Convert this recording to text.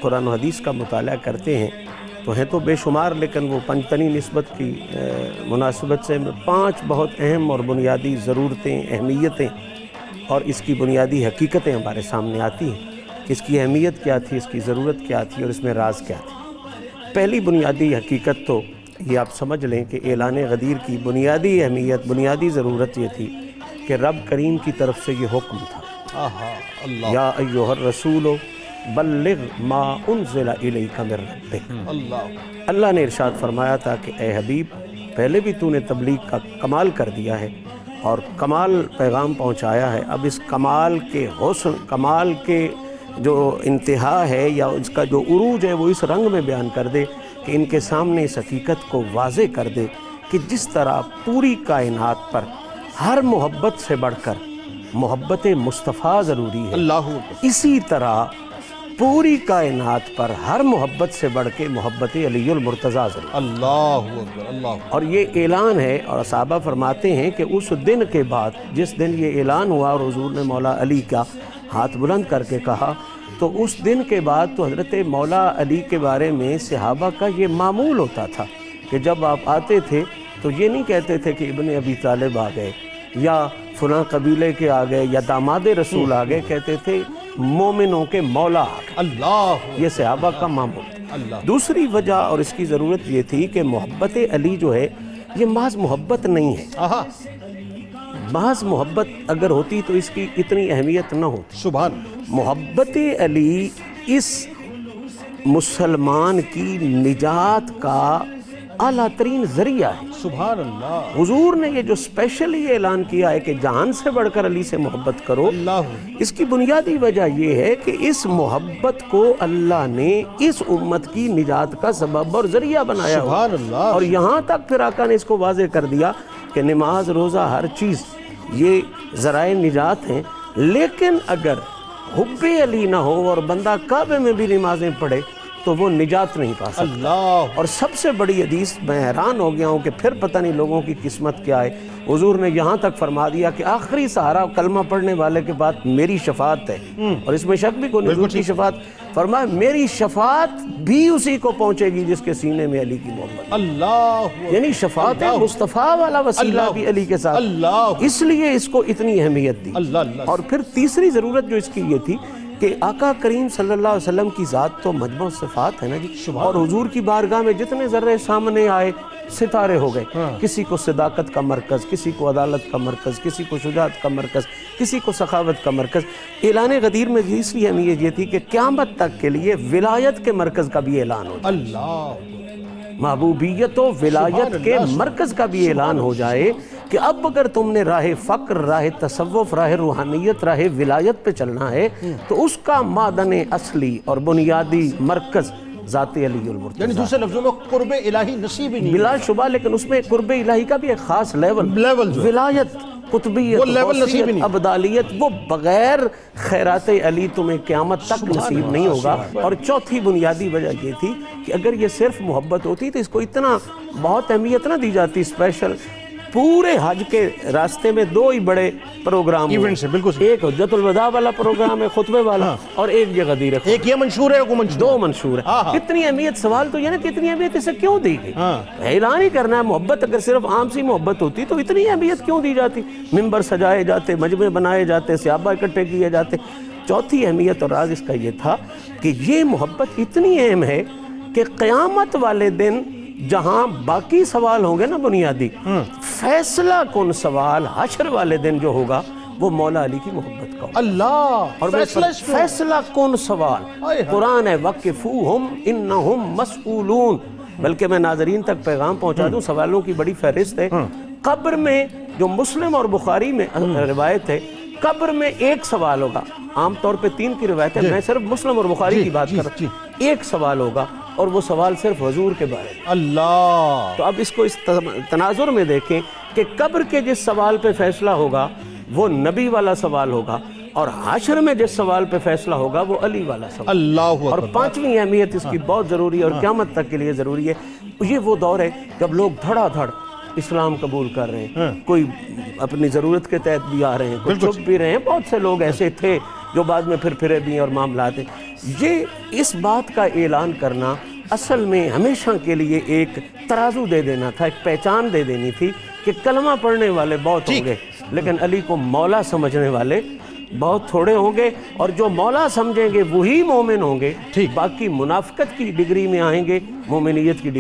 قرآن و حدیث کا مطالعہ کرتے ہیں تو ہیں تو بے شمار، لیکن وہ پنجتنی نسبت کی مناسبت سے 5 بہت اہم اور بنیادی ضرورتیں، اہمیتیں اور اس کی بنیادی حقیقتیں ہمارے سامنے آتی ہیں کہ اس کی اہمیت کیا تھی، اس کی ضرورت کیا تھی اور اس میں راز کیا تھی۔ پہلی بنیادی حقیقت تو یہ آپ سمجھ لیں کہ اعلان غدیر کی بنیادی اہمیت، بنیادی ضرورت یہ تھی کہ رب کریم کی طرف سے یہ حکم تھا، یا ایھا الرسول بلغ ما انزل الیک من ربک۔ اللہ نے ارشاد فرمایا تھا کہ اے حبیب، پہلے بھی تو نے تبلیغ کا کمال کر دیا ہے اور کمال پیغام پہنچایا ہے، اب اس کمال کے حسن، کمال کے جو انتہا ہے یا اس کا جو عروج ہے وہ اس رنگ میں بیان کر دے کہ ان کے سامنے اس حقیقت کو واضح کر دے کہ جس طرح پوری کائنات پر ہر محبت سے بڑھ کر محبت مصطفیٰ ضروری ہے، اسی طرح پوری کائنات پر ہر محبت سے بڑھ کے محبت علی المرتضیٰ ضروری ہے۔ اور یہ اعلان ہے، اور صحابہ فرماتے ہیں کہ اس دن کے بعد، جس دن یہ اعلان ہوا اور حضور نے مولا علی کا ہاتھ بلند کر کے کہا، تو اس دن کے بعد تو حضرت مولا علی کے بارے میں صحابہ کا یہ معمول ہوتا تھا کہ جب آپ آتے تھے تو یہ نہیں کہتے تھے کہ ابن ابی طالب آ گئے یا فلاں قبیلے کے آ گئے یا داماد رسول آ گئے، کہتے تھے مومنوں کے مولا آ گئے۔ اللہ، یہ صحابہ کا معمول تھا۔ دوسری وجہ اور اس کی ضرورت یہ تھی کہ محبت علی جو ہے یہ محض محبت نہیں ہے، محض محبت اگر ہوتی تو اس کی اتنی اہمیت نہ ہوتی۔ سبحان، محبت علی اس مسلمان کی نجات کا اعلیٰ ترین ذریعہ ہے۔ سبحان اللہ، حضور نے یہ جو اسپیشلی اعلان کیا ہے کہ جہان سے بڑھ کر علی سے محبت کرو، اس کی بنیادی وجہ یہ ہے کہ اس محبت کو اللہ نے اس امت کی نجات کا سبب اور ذریعہ بنایا۔ سبحان اللہ، اور یہاں تک پھر آقا نے اس کو واضح کر دیا کہ نماز، روزہ، ہر چیز یہ ذرائع نجات ہیں، لیکن اگر حب علی نہ ہو اور بندہ کعبے میں بھی نمازیں پڑھے تو وہ نجات نہیں پا سکتا۔ اور سب سے بڑی حدیث، میں حیران ہو گیا ہوں کہ پھر پتہ نہیں لوگوں کی قسمت کیا ہے، حضور نے یہاں تک فرما دیا کہ آخری سہارا کلمہ پڑھنے والے کے بعد میری شفاعت ہے، اور اس میں شک بھی کوئی نہیں، حضور کی شفاعت، فرمایا میری شفاعت بھی اسی کو پہنچے گی جس کے سینے میں علی کی محبت۔ اللہ، یعنی شفاعت مصطفیٰ والا وسیلہ بھی علی کے ساتھ، اس لیے اس کو اتنی اہمیت دی۔ اور پھر تیسری ضرورت جو اس کی یہ تھی کہ آقا کریم صلی اللہ علیہ وسلم کی ذات تو مجموع صفات ہے نا جی، اور حضور کی بارگاہ میں جتنے ذرے سامنے آئے ستارے ہو گئے، کسی کو صداقت کا مرکز، کسی کو عدالت کا مرکز، کسی کو شجاعت کا مرکز، کسی کو سخاوت کا مرکز۔ اعلان غدیر میں تیسری اہمیت یہ تھی کہ قیامت تک کے لیے ولایت کے مرکز کا بھی اعلان ہو جائے، محبوبیت و ولایت کے مرکز کا بھی اعلان ہو جائے کہ اب اگر تم نے راہ فقر، راہ تصوف، راہ روحانیت، راہ ولایت پہ چلنا ہے تو اس کا معدن اصلی اور بنیادی مرکز ذات علی المرتضیٰ، یعنی دوسرے لفظوں میں قرب الہی نصیب ہی نہیں بلا شبہ، لیکن اس میں قرب الہی کا بھی ایک خاص لیول، ولایت، قطبیت، غوثیت، ابدالیت، وہ بغیر خیرات علی تمہیں قیامت تک نصیب نہیں ہوگا۔ اور چوتھی بنیادی وجہ یہ تھی کہ اگر یہ صرف محبت ہوتی تو اس کو اتنا بہت اہمیت نہ دی جاتی۔ اسپیشل پورے حج کے راستے میں 2 ہی بڑے پروگرام ایونٹس ہیں، بالکل، ایک حجۃ الوداع والا پروگرام ہے خطبے والا، اور ایک یہ غدیر ہے، ایک یہ منشور ہے، دو منشور ہے۔ کتنی اہمیت، سوال تو یہ نا کتنی اہمیت اسے کیوں دی گئی؟ اعلان ہی کرنا ہے محبت، اگر صرف عام سی محبت ہوتی تو اتنی اہمیت کیوں دی جاتی؟ ممبر سجائے جاتے، مجمع بنائے جاتے، صحابہ اکٹھے کیے جاتے۔ چوتھی اہمیت اور راز اس کا یہ تھا کہ یہ محبت اتنی اہم ہے کہ قیامت والے دن جہاں باقی سوال ہوں گے نا بنیادی، فیصلہ کن سوال حشر والے دن جو ہوگا وہ مولا علی کی محبت کا، اللہ، اور فیصلہ کن سوال قرآن ہے وقفوہم انہم مسئولون۔ بلکہ میں ناظرین تک پیغام پہنچا دوں، سوالوں کی بڑی فہرست ہے۔ قبر میں جو مسلم اور بخاری میں روایت ہے، قبر میں ایک سوال ہوگا، عام طور پہ 3 کی روایت ہے، میں صرف مسلم اور بخاری کی بات کر رہا ہوں، ایک سوال ہوگا اور وہ سوال صرف حضور کے بارے میں، اللہ۔ تو اب اس کو اس تناظر میں دیکھیں کہ قبر کے جس سوال پہ فیصلہ ہوگا وہ نبی والا سوال ہوگا، اور حشر میں جس سوال پہ فیصلہ ہوگا وہ علی والا سوال، اللہ۔ اور 5ویں اہمیت اس کی بہت ضروری ہے اور قیامت تک کے لیے ضروری ہے، یہ وہ دور ہے جب لوگ دھڑا دھڑ اسلام قبول کر رہے ہیں، کوئی اپنی ضرورت کے تحت بھی آ رہے ہیں، کوئی چھپ بھی رہے ہیں، بہت سے لوگ ایسے تھے جو بعد میں پھرے بھی ہیں اور معاملات ہیں۔ یہ اس بات کا اعلان کرنا اصل میں ہمیشہ کے لیے ایک ترازو دے دینا تھا، ایک پہچان دے دینی تھی کہ کلمہ پڑھنے والے بہت ہوں گے لیکن علی کو مولا سمجھنے والے بہت تھوڑے ہوں گے، اور جو مولا سمجھیں گے وہی مومن ہوں گے، باقی منافقت کی ڈگری میں آئیں گے، مومنیت کی ڈگری